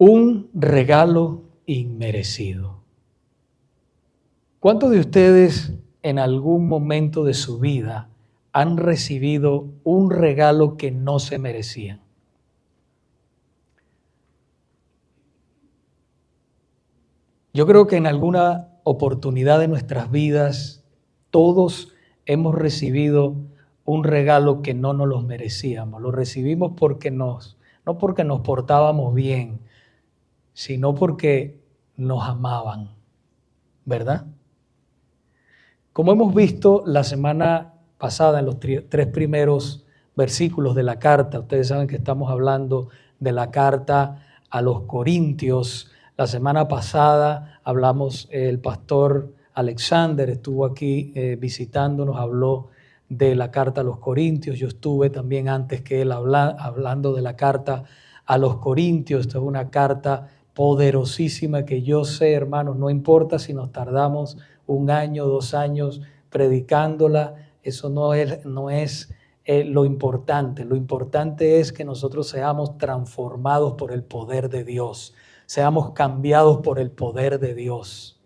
Un regalo inmerecido. ¿Cuántos de ustedes en algún momento de su vida han recibido un regalo que no se merecían? Yo creo que en alguna oportunidad de nuestras vidas todos hemos recibido un regalo que no nos lo merecíamos. Lo recibimos no porque nos portábamos bien, sino porque nos amaban, ¿verdad? Como hemos visto la semana pasada en los tres primeros versículos de la carta, ustedes saben que estamos hablando de la carta a los Corintios. La semana pasada hablamos, el pastor Alexander estuvo aquí visitándonos, habló de la carta a los Corintios. Yo estuve también antes que él hablando de la carta a los Corintios. Esta es una carta poderosísima que yo sé, hermanos, no importa si nos tardamos 1 año, 2 años predicándola, eso no es lo importante. Lo importante es que nosotros seamos transformados por el poder de Dios, seamos cambiados por el poder de Dios.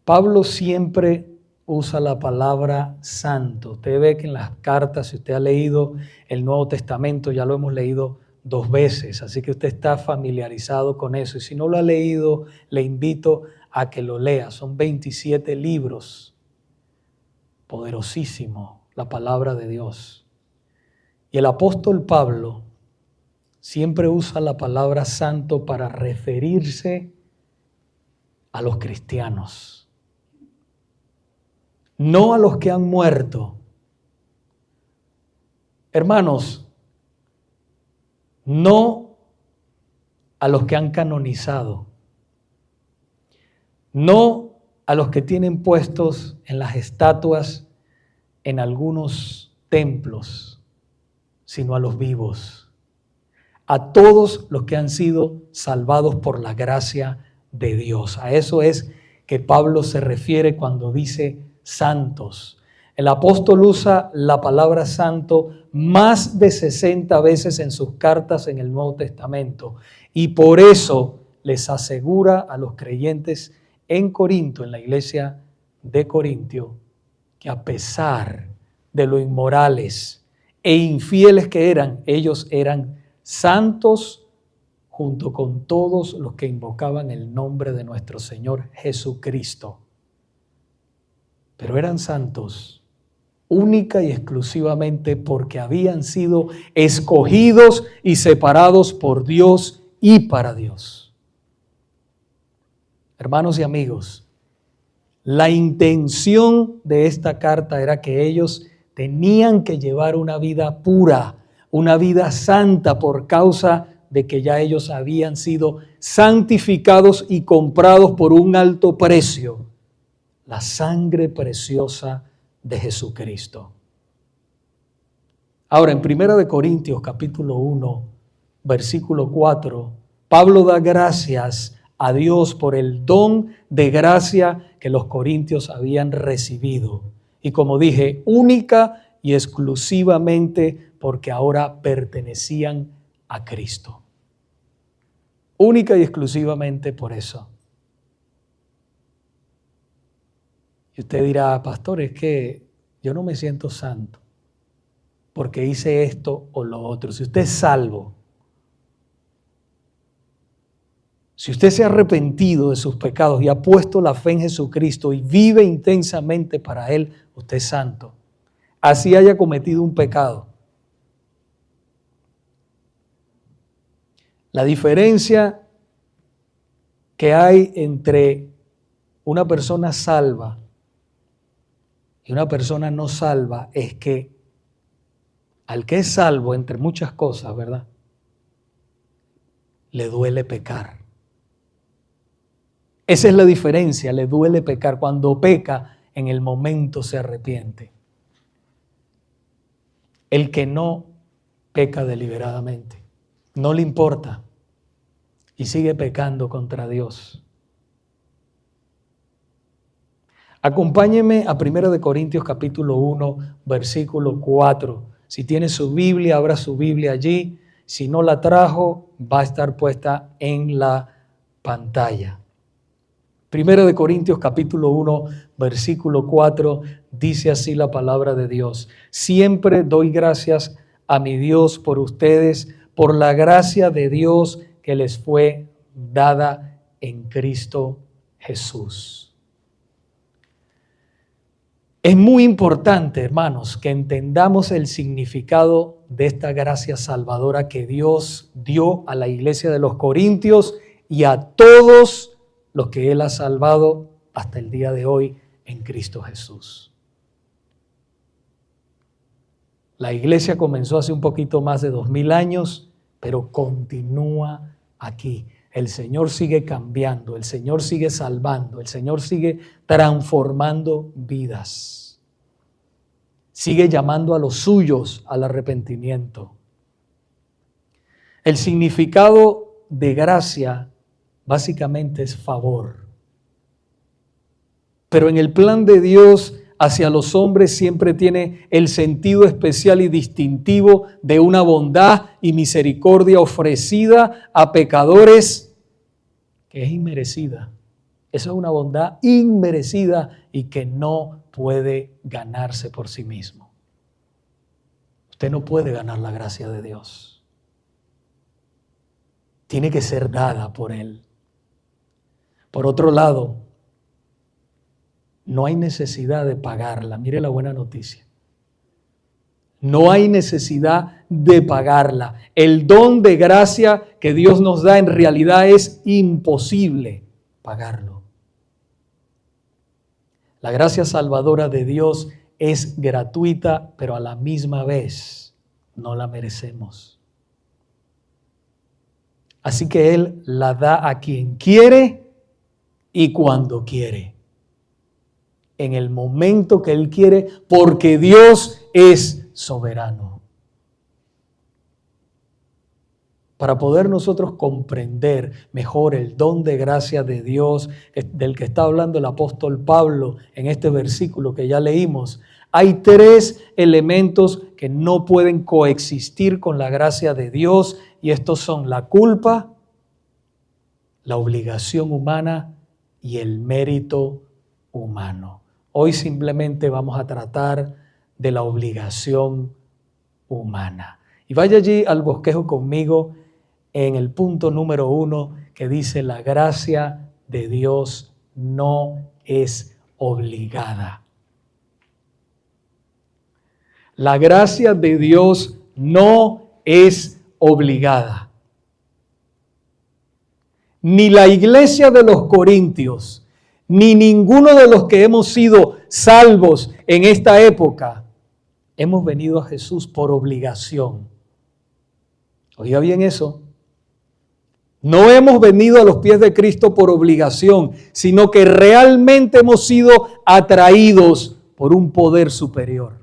Pablo siempre usa la palabra santo. Usted ve que en las cartas, si usted ha leído el Nuevo Testamento, ya lo hemos leído 2 veces, así que usted está familiarizado con eso. Y si no lo ha leído, le invito a que lo lea. Son 27 libros. Poderosísimo la palabra de Dios. Y el apóstol Pablo siempre usa la palabra santo para referirse a los cristianos. No a los que han muerto. Hermanos, no a los que han canonizado. No a los que tienen puestos en las estatuas en algunos templos, sino a los vivos. A todos los que han sido salvados por la gracia de Dios. A eso es que Pablo se refiere cuando dice santos. El apóstol usa la palabra santo más de 60 veces en sus cartas en el Nuevo Testamento. Y por eso les asegura a los creyentes en Corinto, en la iglesia de Corintio, que a pesar de lo inmorales e infieles que eran, ellos eran santos junto con todos los que invocaban el nombre de nuestro Señor Jesucristo. Pero eran santos única y exclusivamente porque habían sido escogidos y separados por Dios y para Dios. Hermanos y amigos, la intención de esta carta era que ellos tenían que llevar una vida pura, una vida santa por causa de que ya ellos habían sido santificados y comprados por un alto precio, la sangre preciosa de Jesucristo. Ahora, en 1 Corintios capítulo 1, versículo 4, Pablo da gracias a Dios por el don de gracia que los corintios habían recibido. Y como dije, única y exclusivamente porque ahora pertenecían a Cristo. Única y exclusivamente por eso. Y usted dirá, pastor, es que yo no me siento santo porque hice esto o lo otro. Si usted es salvo, si usted se ha arrepentido de sus pecados y ha puesto la fe en Jesucristo y vive intensamente para Él, usted es santo. Así haya cometido un pecado. La diferencia que hay entre una persona salva y una persona no salva es que al que es salvo, entre muchas cosas, ¿verdad?, le duele pecar. Esa es la diferencia, le duele pecar. Cuando peca, en el momento se arrepiente. El que no peca deliberadamente, no le importa y sigue pecando contra Dios. Acompáñeme a 1 Corintios capítulo 1, versículo 4. Si tiene su Biblia, abra su Biblia allí. Si no la trajo, va a estar puesta en la pantalla. 1 Corintios capítulo 1, versículo 4, dice así la palabra de Dios. Siempre doy gracias a mi Dios por ustedes, por la gracia de Dios que les fue dada en Cristo Jesús. Es muy importante, hermanos, que entendamos el significado de esta gracia salvadora que Dios dio a la iglesia de los Corintios y a todos los que Él ha salvado hasta el día de hoy en Cristo Jesús. La iglesia comenzó hace un poquito más de 2000 años, pero continúa aquí. El Señor sigue cambiando, el Señor sigue salvando, el Señor sigue transformando vidas. Sigue llamando a los suyos al arrepentimiento. El significado de gracia básicamente es favor. Pero en el plan de Dios hacia los hombres siempre tiene el sentido especial y distintivo de una bondad y misericordia ofrecida a pecadores que es inmerecida. Eso es una bondad inmerecida y que no puede ganarse por sí mismo. Usted no puede ganar la gracia de Dios. Tiene que ser dada por Él. Por otro lado, no hay necesidad de pagarla. Mire la buena noticia. No hay necesidad de pagarla. El don de gracia que Dios nos da en realidad es imposible pagarlo. La gracia salvadora de Dios es gratuita, pero a la misma vez no la merecemos. Así que Él la da a quien quiere y cuando quiere. En el momento que Él quiere, porque Dios es soberano. Para poder nosotros comprender mejor el don de gracia de Dios del que está hablando el apóstol Pablo en este versículo que ya leímos, hay 3 elementos que no pueden coexistir con la gracia de Dios, y estos son la culpa, la obligación humana y el mérito humano. Hoy simplemente vamos a tratar de la obligación humana. Y vaya allí al bosquejo conmigo en el punto número 1 que dice: la gracia de Dios no es obligada. La gracia de Dios no es obligada. Ni la iglesia de los Corintios, ni ninguno de los que hemos sido salvos en esta época, hemos venido a Jesús por obligación. Oiga bien eso. No hemos venido a los pies de Cristo por obligación, sino que realmente hemos sido atraídos por un poder superior.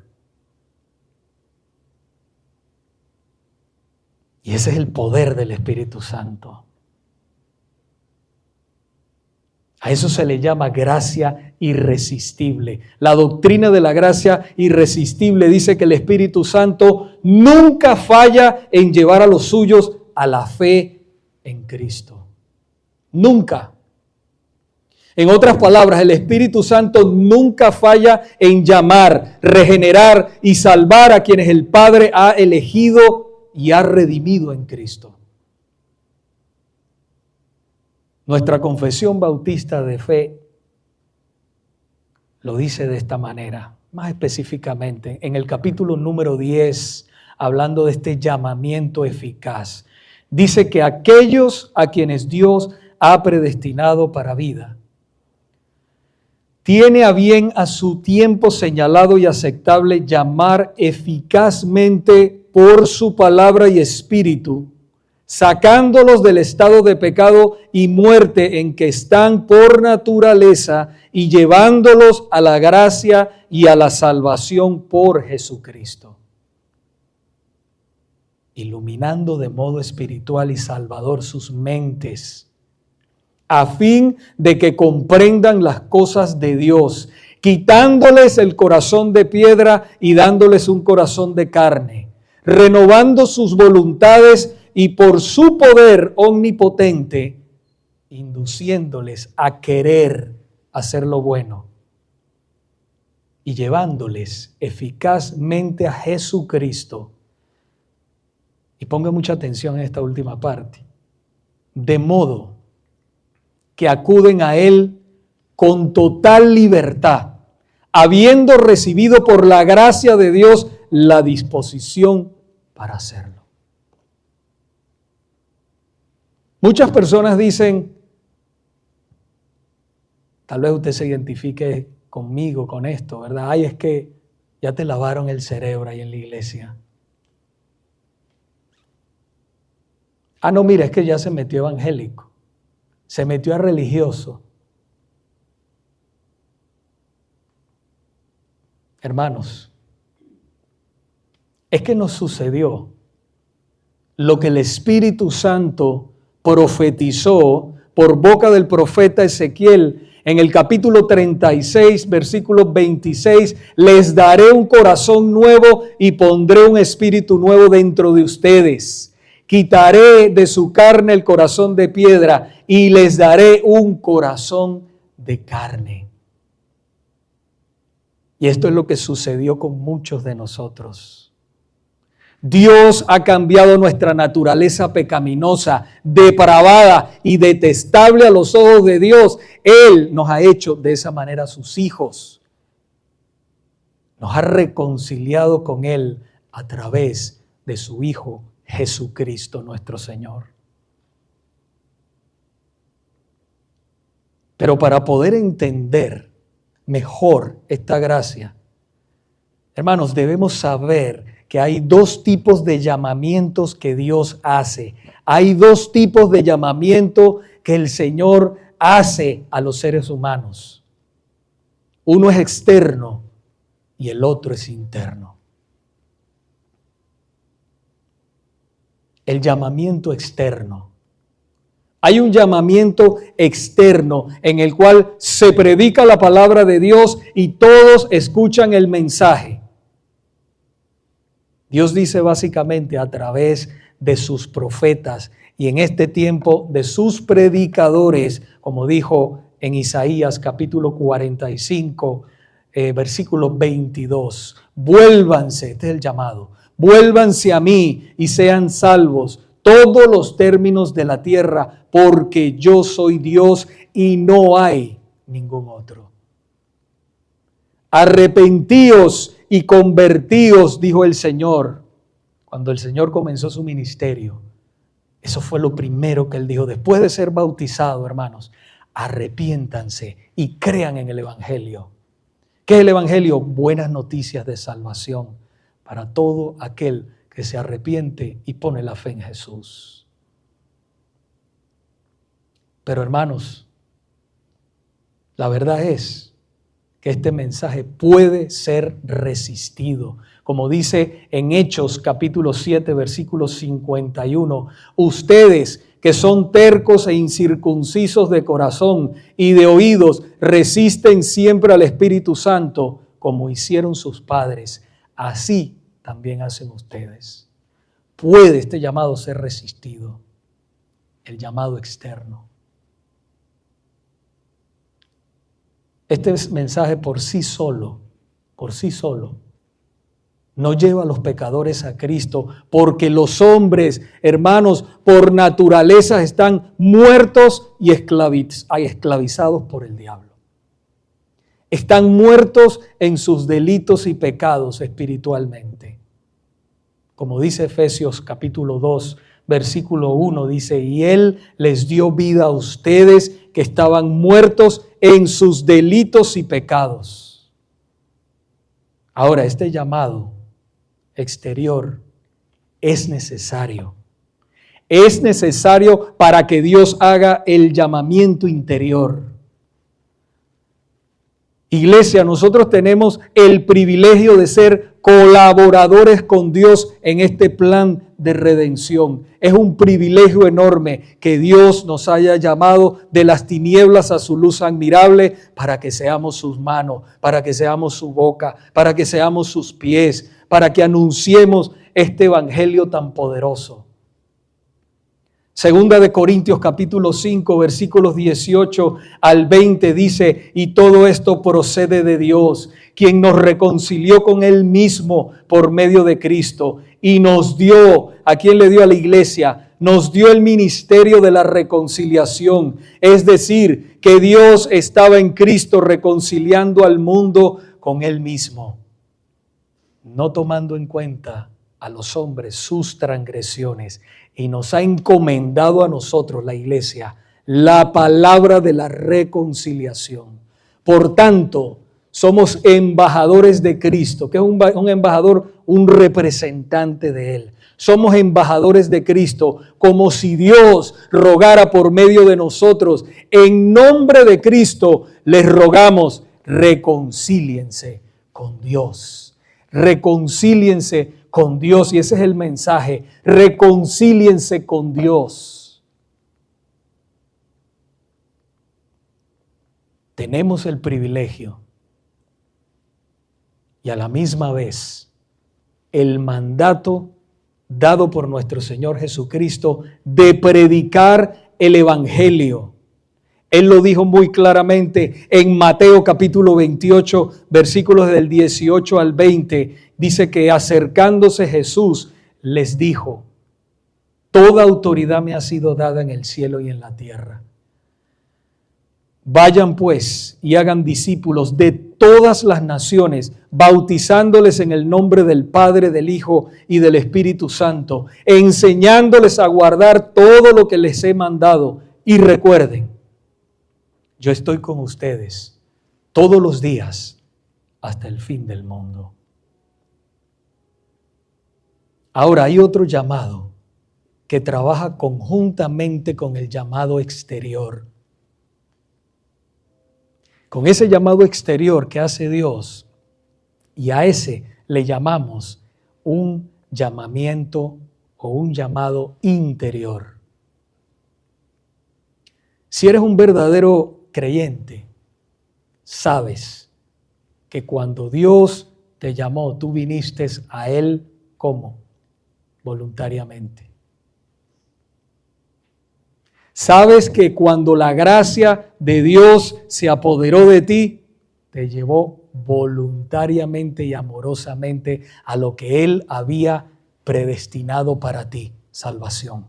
Y ese es el poder del Espíritu Santo. A eso se le llama gracia irresistible. La doctrina de la gracia irresistible dice que el Espíritu Santo nunca falla en llevar a los suyos a la fe en Cristo. Nunca. En otras palabras, el Espíritu Santo nunca falla en llamar, regenerar y salvar a quienes el Padre ha elegido y ha redimido en Cristo. Nuestra confesión bautista de fe lo dice de esta manera, más específicamente en el capítulo número 10, hablando de este llamamiento eficaz. Dice que aquellos a quienes Dios ha predestinado para vida, tiene a bien a su tiempo señalado y aceptable llamar eficazmente por su palabra y espíritu, sacándolos del estado de pecado y muerte en que están por naturaleza y llevándolos a la gracia y a la salvación por Jesucristo. Iluminando de modo espiritual y salvador sus mentes, a fin de que comprendan las cosas de Dios, quitándoles el corazón de piedra y dándoles un corazón de carne, renovando sus voluntades y por su poder omnipotente, induciéndoles a querer hacer lo bueno y llevándoles eficazmente a Jesucristo. Y ponga mucha atención en esta última parte. De modo que acuden a Él con total libertad, habiendo recibido por la gracia de Dios la disposición para hacerlo. Muchas personas dicen, tal vez usted se identifique conmigo con esto, ¿verdad? Ay, es que ya te lavaron el cerebro ahí en la iglesia. Ah, no, mira, es que ya se metió evangélico, se metió a religioso. Hermanos, es que nos sucedió lo que el Espíritu Santo profetizó por boca del profeta Ezequiel en el capítulo 36, versículo 26, les daré un corazón nuevo y pondré un espíritu nuevo dentro de ustedes. Quitaré de su carne el corazón de piedra y les daré un corazón de carne. Y esto es lo que sucedió con muchos de nosotros. Dios ha cambiado nuestra naturaleza pecaminosa, depravada y detestable a los ojos de Dios. Él nos ha hecho de esa manera sus hijos. Nos ha reconciliado con Él a través de su Hijo Jesucristo nuestro Señor. Pero para poder entender mejor esta gracia, hermanos, debemos saber que hay dos tipos de llamamientos que Dios hace. Hay dos tipos de llamamiento que el Señor hace a los seres humanos. Uno es externo y el otro es interno. El llamamiento externo. Hay un llamamiento externo en el cual se predica la palabra de Dios y todos escuchan el mensaje. Dios dice básicamente a través de sus profetas y en este tiempo de sus predicadores, como dijo en Isaías capítulo 45, versículo 22. Vuélvanse, este es el llamado, vuélvanse a mí y sean salvos todos los términos de la tierra, porque yo soy Dios y no hay ningún otro. Arrepentíos y convertíos, dijo el Señor. Cuando el Señor comenzó su ministerio, eso fue lo primero que Él dijo. Después de ser bautizado, hermanos, arrepiéntanse y crean en el Evangelio. ¿Qué es el Evangelio? Buenas noticias de salvación para todo aquel que se arrepiente y pone la fe en Jesús. Pero hermanos, la verdad es que este mensaje puede ser resistido. Como dice en Hechos capítulo 7, versículo 51, ustedes que son tercos e incircuncisos de corazón y de oídos, resisten siempre al Espíritu Santo, como hicieron sus padres. Así también hacen ustedes. Puede este llamado ser resistido, el llamado externo. Este mensaje por sí solo, no lleva a los pecadores a Cristo, porque los hombres, hermanos, por naturaleza están muertos y esclavizados por el diablo. Están muertos en sus delitos y pecados espiritualmente. Como dice Efesios capítulo 2, versículo 1, dice, y Él les dio vida a ustedes que estaban muertos en sus delitos y pecados. Ahora, este llamado exterior es necesario. Es necesario para que Dios haga el llamamiento interior. Iglesia, nosotros tenemos el privilegio de ser colaboradores con Dios en este plan de redención. Es un privilegio enorme que Dios nos haya llamado de las tinieblas a su luz admirable para que seamos sus manos, para que seamos su boca, para que seamos sus pies, para que anunciemos este evangelio tan poderoso. Segunda de Corintios capítulo 5 versículos 18 al 20 dice: y todo esto procede de Dios, quien nos reconcilió con Él mismo por medio de Cristo y nos dio, ¿a quién le dio? A la iglesia. Nos dio el ministerio de la reconciliación, es decir, que Dios estaba en Cristo reconciliando al mundo con Él mismo, no tomando en cuenta a los hombres sus transgresiones, y nos ha encomendado a nosotros, la iglesia, la palabra de la reconciliación. Por tanto, somos embajadores de Cristo. ¿Qué es un embajador? Un representante de Él. Somos embajadores de Cristo, como si Dios rogara por medio de nosotros. En nombre de Cristo les rogamos, reconcíliense con Dios. Reconcíliense con Dios, y ese es el mensaje: reconcíliense con Dios. Tenemos el privilegio y a la misma vez el mandato dado por nuestro Señor Jesucristo de predicar el evangelio. Él lo dijo muy claramente en Mateo capítulo 28, versículos del 18 al 20. Dice que acercándose Jesús les dijo: toda autoridad me ha sido dada en el cielo y en la tierra. Vayan pues y hagan discípulos de todas las naciones, bautizándoles en el nombre del Padre, del Hijo y del Espíritu Santo, enseñándoles a guardar todo lo que les he mandado. Y recuerden, yo estoy con ustedes todos los días hasta el fin del mundo. Ahora hay otro llamado que trabaja conjuntamente con el llamado exterior. Con ese llamado exterior que hace Dios, y a ese le llamamos un llamamiento o un llamado interior. Si eres un verdadero creyente, sabes que cuando Dios te llamó, tú viniste a Él ¿cómo? Voluntariamente. Sabes que cuando la gracia de Dios se apoderó de ti, te llevó voluntariamente y amorosamente a lo que Él había predestinado para ti, salvación.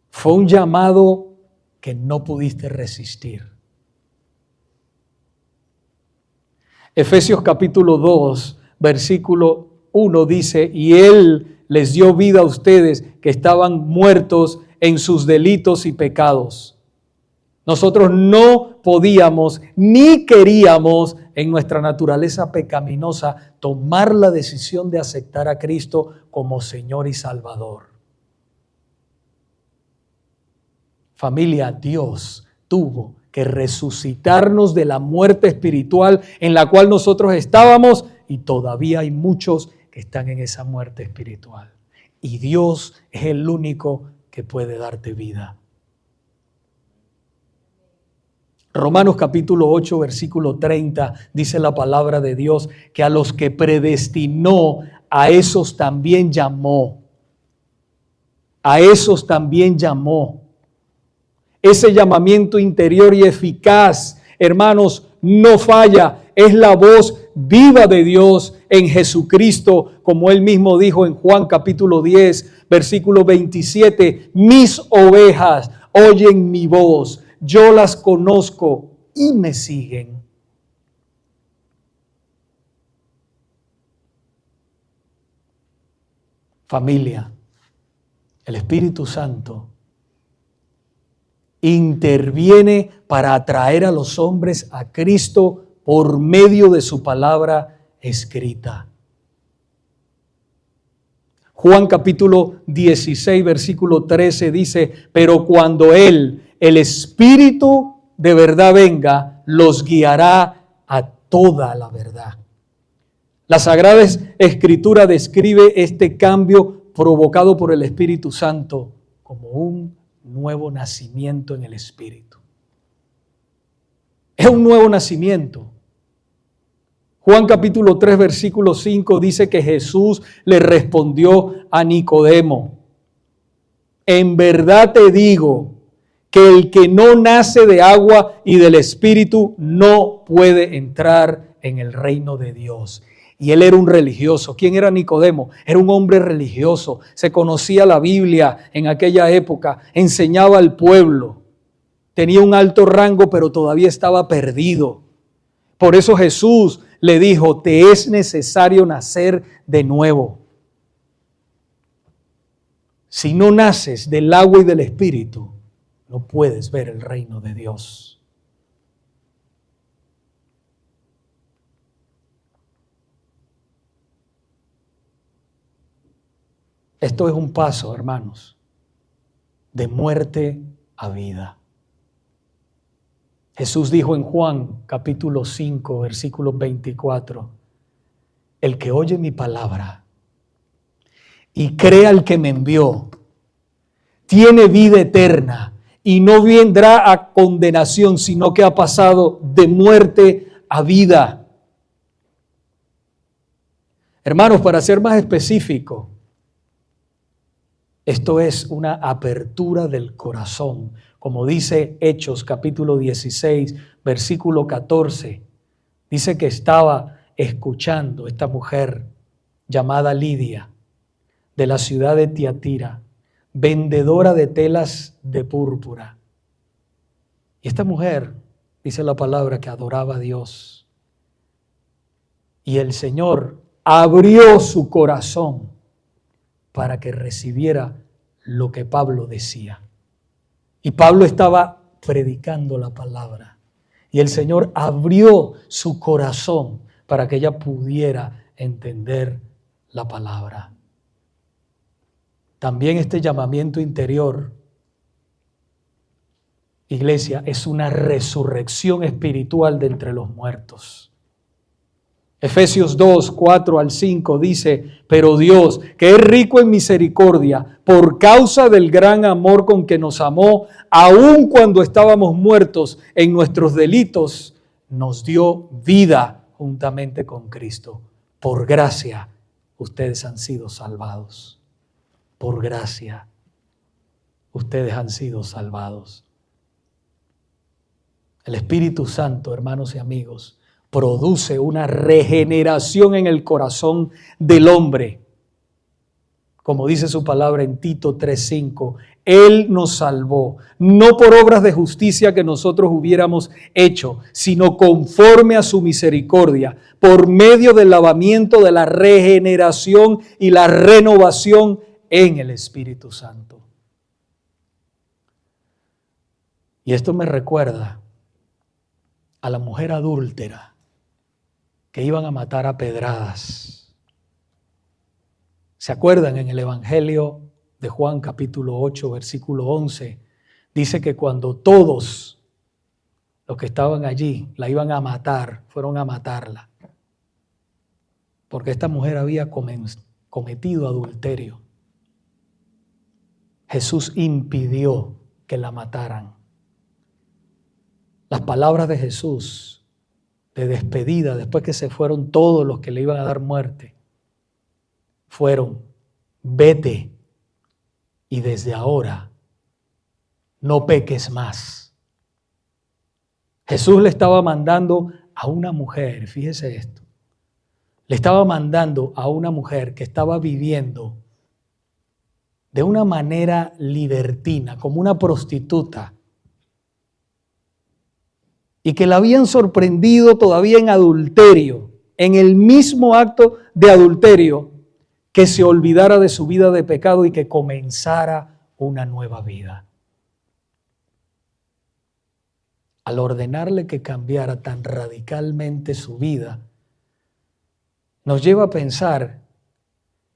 Fue un llamado que no pudiste resistir. Efesios capítulo 2, versículo 1 dice: y Él les dio vida a ustedes que estaban muertos en sus delitos y pecados. Nosotros no podíamos ni queríamos, en nuestra naturaleza pecaminosa, tomar la decisión de aceptar a Cristo como Señor y Salvador. Familia, Dios tuvo que resucitarnos de la muerte espiritual en la cual nosotros estábamos, y todavía hay muchos que están en esa muerte espiritual. Y Dios es el único que puede darte vida. Romanos capítulo 8, versículo 30, dice la palabra de Dios que a los que predestinó, a esos también llamó. A esos también llamó. Ese llamamiento interior y eficaz, hermanos, no falla. Es la voz viva de Dios en Jesucristo, como Él mismo dijo en Juan capítulo 10, versículo 27. Mis ovejas oyen mi voz, yo las conozco y me siguen. Familia, el Espíritu Santo interviene para atraer a los hombres a Cristo por medio de su palabra escrita. Juan capítulo 16, versículo 13 dice: pero cuando Él, el Espíritu de verdad venga, los guiará a toda la verdad. La Sagrada Escritura describe este cambio provocado por el Espíritu Santo como un nuevo nacimiento en el Espíritu. Es un nuevo nacimiento. Juan capítulo 3, versículo 5 dice que Jesús le respondió a Nicodemo: en verdad te digo que el que no nace de agua y del Espíritu no puede entrar en el reino de Dios. Y él era un religioso. ¿Quién era Nicodemo? Era un hombre religioso. Se conocía la Biblia en aquella época. Enseñaba al pueblo. Tenía un alto rango, pero todavía estaba perdido. Por eso Jesús le dijo: te es necesario nacer de nuevo. Si no naces del agua y del Espíritu, no puedes ver el reino de Dios. Esto es un paso, hermanos, de muerte a vida. Jesús dijo en Juan capítulo 5, versículo 24: el que oye mi palabra y cree al que me envió, tiene vida eterna y no vendrá a condenación, sino que ha pasado de muerte a vida. Hermanos, para ser más específico, esto es una apertura del corazón. Como dice Hechos capítulo 16, versículo 14. Dice que estaba escuchando esta mujer llamada Lidia, de la ciudad de Tiatira, vendedora de telas de púrpura. Y esta mujer, dice la palabra, que adoraba a Dios. Y el Señor abrió su corazón para que recibiera lo que Pablo decía. Y Pablo estaba predicando la palabra. Y el Señor abrió su corazón para que ella pudiera entender la palabra. También este llamamiento interior, iglesia, es una resurrección espiritual de entre los muertos. Efesios 2, 4 al 5 dice: pero Dios, que es rico en misericordia, por causa del gran amor con que nos amó, aun cuando estábamos muertos en nuestros delitos, nos dio vida juntamente con Cristo. Por gracia, ustedes han sido salvados. Por gracia, ustedes han sido salvados. El Espíritu Santo, hermanos y amigos, produce una regeneración en el corazón del hombre. Como dice su palabra en Tito 3:5, Él nos salvó, no por obras de justicia que nosotros hubiéramos hecho, sino conforme a su misericordia, por medio del lavamiento de la regeneración y la renovación en el Espíritu Santo. Y esto me recuerda a la mujer adúltera que iban a matar a pedradas. ¿Se acuerdan? En el Evangelio de Juan capítulo 8, versículo 11, dice que cuando todos los que estaban allí la iban a matar, fueron a matarla, porque esta mujer había cometido adulterio. Jesús impidió que la mataran. Las palabras de Jesús de despedida, después que se fueron todos los que le iban a dar muerte, fueron: vete y desde ahora no peques más. Jesús le estaba mandando a una mujer, fíjese esto, le estaba mandando a una mujer que estaba viviendo de una manera libertina, como una prostituta, y que la habían sorprendido todavía en adulterio, en el mismo acto de adulterio, que se olvidara de su vida de pecado y que comenzara una nueva vida. Al ordenarle que cambiara tan radicalmente su vida, nos lleva a pensar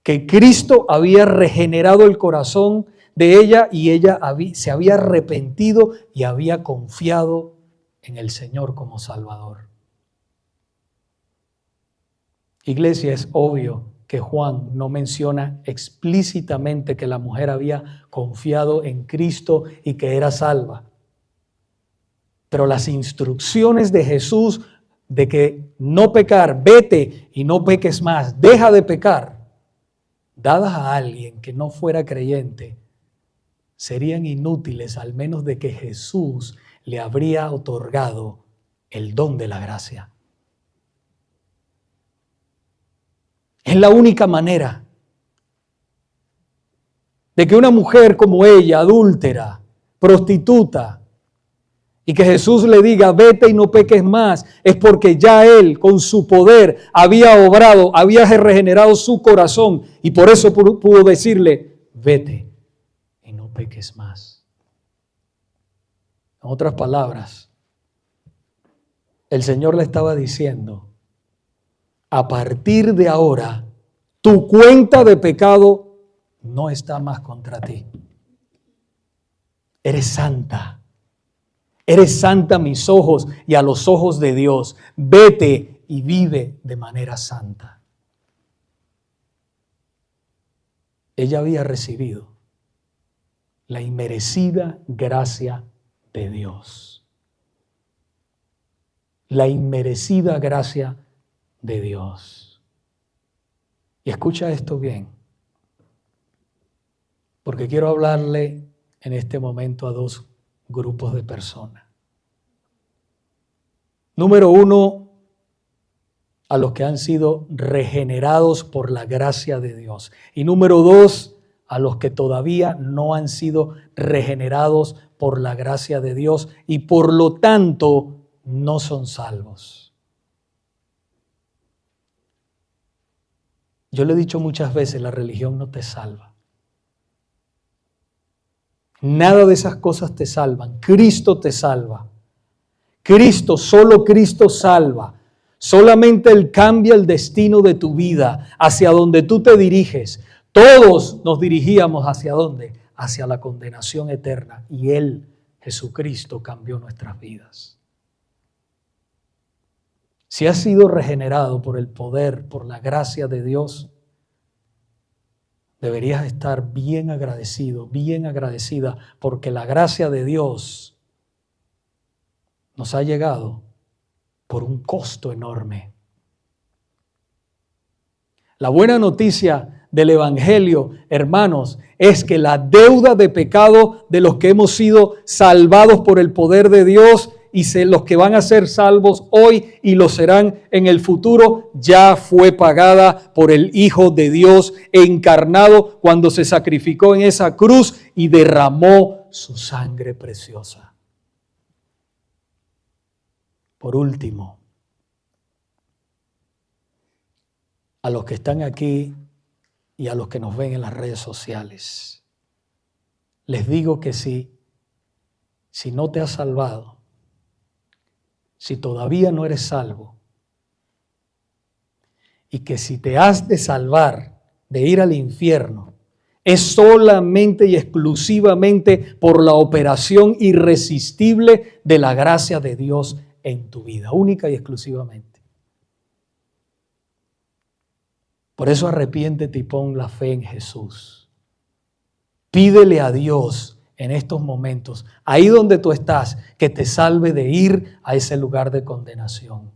que Cristo había regenerado el corazón de ella y ella se había arrepentido y había confiado en el Señor como Salvador. Iglesia, es obvio que Juan no menciona explícitamente que la mujer había confiado en Cristo y que era salva. Pero las instrucciones de Jesús de que no pecar, vete y no peques más, deja de pecar, dadas a alguien que no fuera creyente, serían inútiles al menos de que Jesús le habría otorgado el don de la gracia. Es la única manera de que una mujer como ella, adúltera, prostituta, y que Jesús le diga, vete y no peques más, es porque ya Él, con su poder, había obrado, había regenerado su corazón, y por eso pudo decirle, vete y no peques más. En otras palabras, el Señor le estaba diciendo, a partir de ahora, tu cuenta de pecado no está más contra ti. Eres santa. Eres santa a mis ojos y a los ojos de Dios. Vete y vive de manera santa. Ella había recibido la inmerecida gracia de Dios. La inmerecida gracia de Dios. Y escucha esto bien, porque quiero hablarle en este momento a dos grupos de personas. Número uno, a los que han sido regenerados por la gracia de Dios. Y número dos, a los que todavía no han sido regenerados por la gracia de Dios y por lo tanto no son salvos. Yo le he dicho muchas veces, la religión no te salva. Nada de esas cosas te salvan. Cristo te salva. Cristo, solo Cristo salva. Solamente Él cambia el destino de tu vida, hacia donde tú te diriges. Todos nos dirigíamos hacia dónde? Hacia la condenación eterna. Y Él, Jesucristo, cambió nuestras vidas. Si has sido regenerado por el poder, por la gracia de Dios, deberías estar bien agradecido, bien agradecida, porque la gracia de Dios nos ha llegado por un costo enorme. La buena noticia del Evangelio, hermanos, es que la deuda de pecado de los que hemos sido salvados por el poder de Dios y los que van a ser salvos hoy y lo serán en el futuro, ya fue pagada por el Hijo de Dios encarnado cuando se sacrificó en esa cruz y derramó su sangre preciosa. Por último, a los que están aquí y a los que nos ven en las redes sociales, les digo que si no te has salvado, si todavía no eres salvo, y que si te has de salvar de ir al infierno, es solamente y exclusivamente por la operación irresistible de la gracia de Dios en tu vida, única y exclusivamente. Por eso arrepiéntete y pon la fe en Jesús. Pídele a Dios en estos momentos, ahí donde tú estás, que te salve de ir a ese lugar de condenación.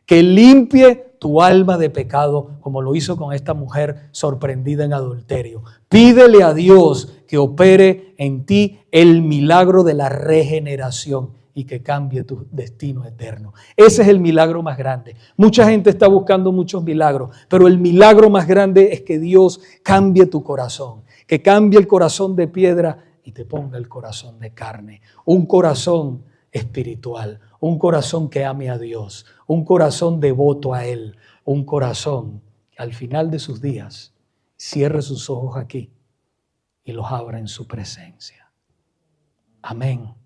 Que limpie tu alma de pecado, como lo hizo con esta mujer sorprendida en adulterio. Pídele a Dios que opere en ti el milagro de la regeneración y que cambie tu destino eterno. Ese es el milagro más grande. Mucha gente está buscando muchos milagros, pero el milagro más grande es que Dios cambie tu corazón, que cambie el corazón de piedra y te ponga el corazón de carne, un corazón espiritual, un corazón que ame a Dios, un corazón devoto a Él, un corazón que al final de sus días cierre sus ojos aquí y los abra en su presencia. Amén.